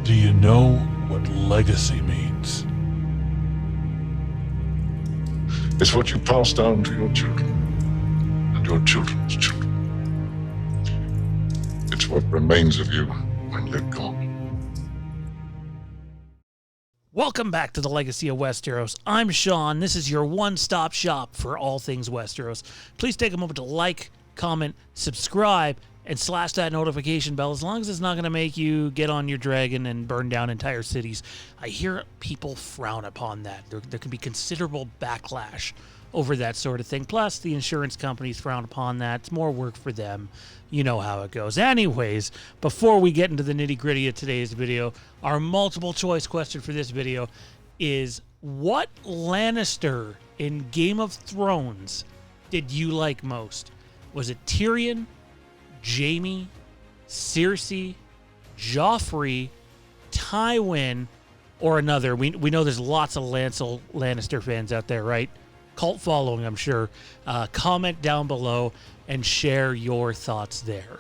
Do you know what legacy means? It's what you pass down to your children and your children's children. It's what remains of you when you're gone. Welcome back to the Legacy of Westeros. I'm Sean. This is your one-stop shop for all things Westeros. Please take a moment to like, comment, subscribe, and slash that notification bell as long as it's not going to make you get on your dragon and burn down entire cities. I hear people frown upon that. There can be considerable backlash over that sort of thing. Plus, the insurance companies frown upon that. It's more work for them. You know how it goes. Anyways, before we get into the nitty-gritty of today's video, our multiple choice question for this video is, what Lannister in Game of Thrones did you like most? Was it Tyrion, Jaime, Cersei, Joffrey, Tywin, or another? We know there's lots of Lancel Lannister fans out there, right? Cult following, I'm sure. Comment down below and share your thoughts there.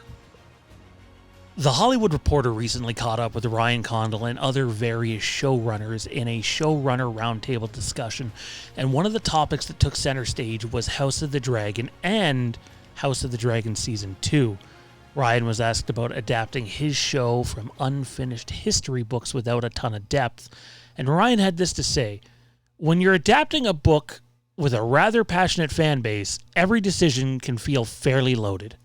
The Hollywood Reporter recently caught up with Ryan Condal and other various showrunners in a showrunner roundtable discussion, and one of the topics that took center stage was House of the Dragon and House of the Dragon Season 2. Ryan was asked about adapting his show from unfinished history books without a ton of depth, and Ryan had this to say: when you're adapting a book with a rather passionate fan base, every decision can feel fairly loaded.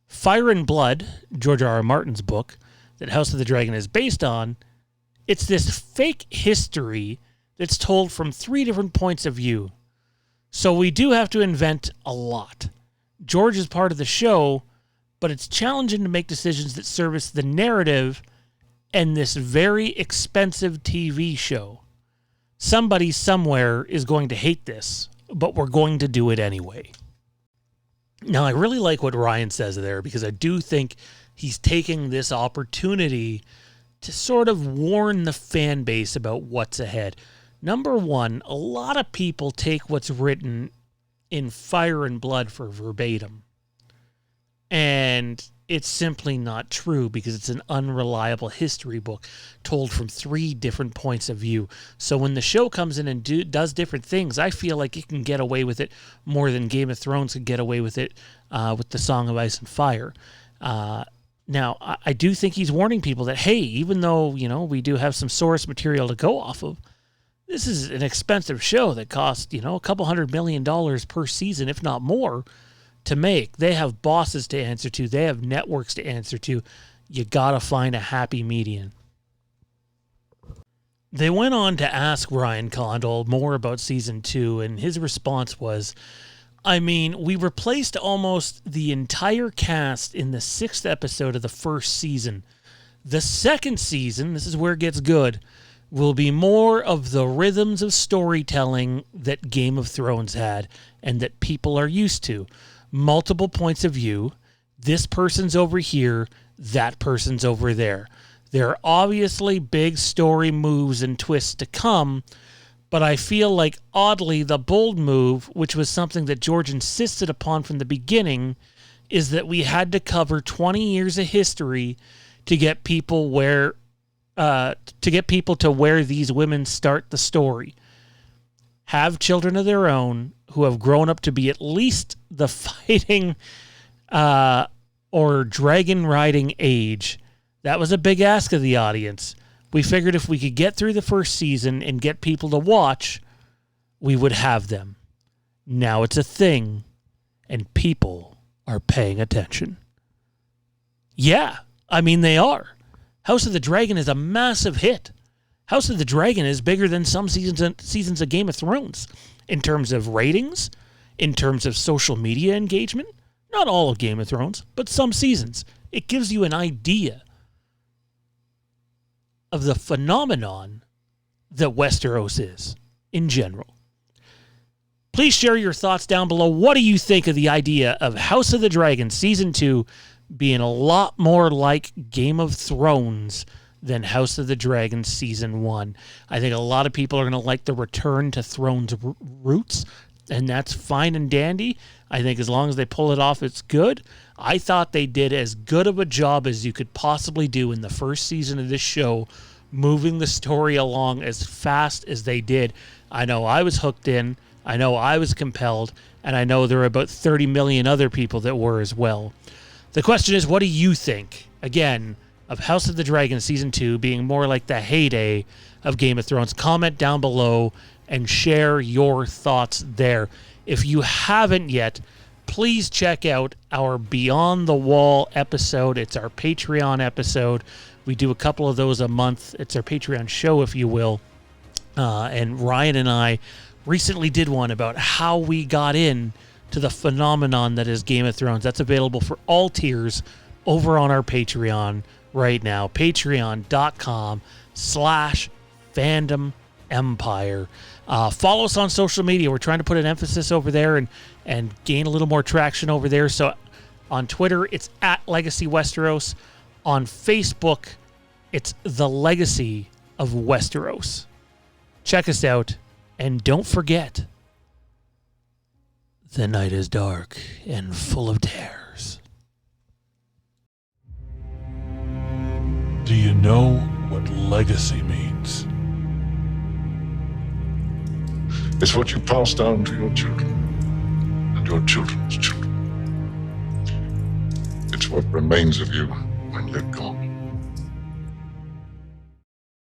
Fire and Blood, George R. R. Martin's book that House of the Dragon is based on, it's this fake history that's told from 3 different points of view. So we do have to invent a lot. George is part of the show, but it's challenging to make decisions that service the narrative and this very expensive TV show. Somebody somewhere is going to hate this, but we're going to do it anyway. Now, I really like what Ryan says there, because I do think he's taking this opportunity to sort of warn the fan base about what's ahead. Number one, a lot of people take what's written in Fire and Blood for verbatim. And it's simply not true, because it's an unreliable history book told from 3 different points of view. So when the show comes in and does different things, I feel like it can get away with it more than Game of Thrones could get away with it with the Song of Ice and Fire. Now, I do think he's warning people that, hey, even though, we do have some source material to go off of, this is an expensive show that costs, a couple $100 million per season, if not more, to make. They have bosses to answer to. They have networks to answer to. You gotta find a happy median. They went on to ask Ryan Condal more about Season 2, and his response was, we replaced almost the entire cast in the 6th episode of the first season. The second season, this is where it gets good, will be more of the rhythms of storytelling that Game of Thrones had and that people are used to. Multiple points of view. This person's over here, that person's over there. There are obviously big story moves and twists to come, but I feel like, oddly, the bold move, which was something that George insisted upon from the beginning, is that we had to cover 20 years of history to get people to where these women start the story. Have children of their own who have grown up to be at least the fighting or dragon riding age. That was a big ask of the audience. We figured if we could get through the first season and get people to watch, we would have them. Now it's a thing, and people are paying attention. Yeah, they are. House of the Dragon is a massive hit. House of the Dragon is bigger than some seasons of Game of Thrones in terms of ratings, in terms of social media engagement. Not all of Game of Thrones, but some seasons. It gives you an idea of the phenomenon that Westeros is in general. Please share your thoughts down below. What do you think of the idea of House of the Dragon Season 2 being a lot more like Game of Thrones than House of the Dragon Season 1? I think a lot of people are going to like the return to Thrones roots, and that's fine and dandy. I think as long as they pull it off, it's good. I thought they did as good of a job as you could possibly do in the first season of this show, moving the story along as fast as they did. I know I was hooked in, I know I was compelled, and I know there are about 30 million other people that were as well. The question is, what do you think, again, of House of the Dragon Season 2 being more like the heyday of Game of Thrones? Comment down below and share your thoughts there. If you haven't yet, please check out our Beyond the Wall episode. It's our Patreon episode. We do a couple of those a month. It's our Patreon show, if you will. And Ryan and I recently did one about how we got in to the phenomenon that is Game of Thrones. That's available for all tiers over on our Patreon right now. Patreon.com/Fandom Empire. Follow us on social media. We're trying to put an emphasis over there and gain a little more traction over there. So on Twitter, it's at Legacy Westeros. On Facebook, it's The Legacy of Westeros. Check us out. And don't forget, the night is dark and full of terrors. Do you know what legacy means? It's what you pass down to your children and your children's children. It's what remains of you when you're gone.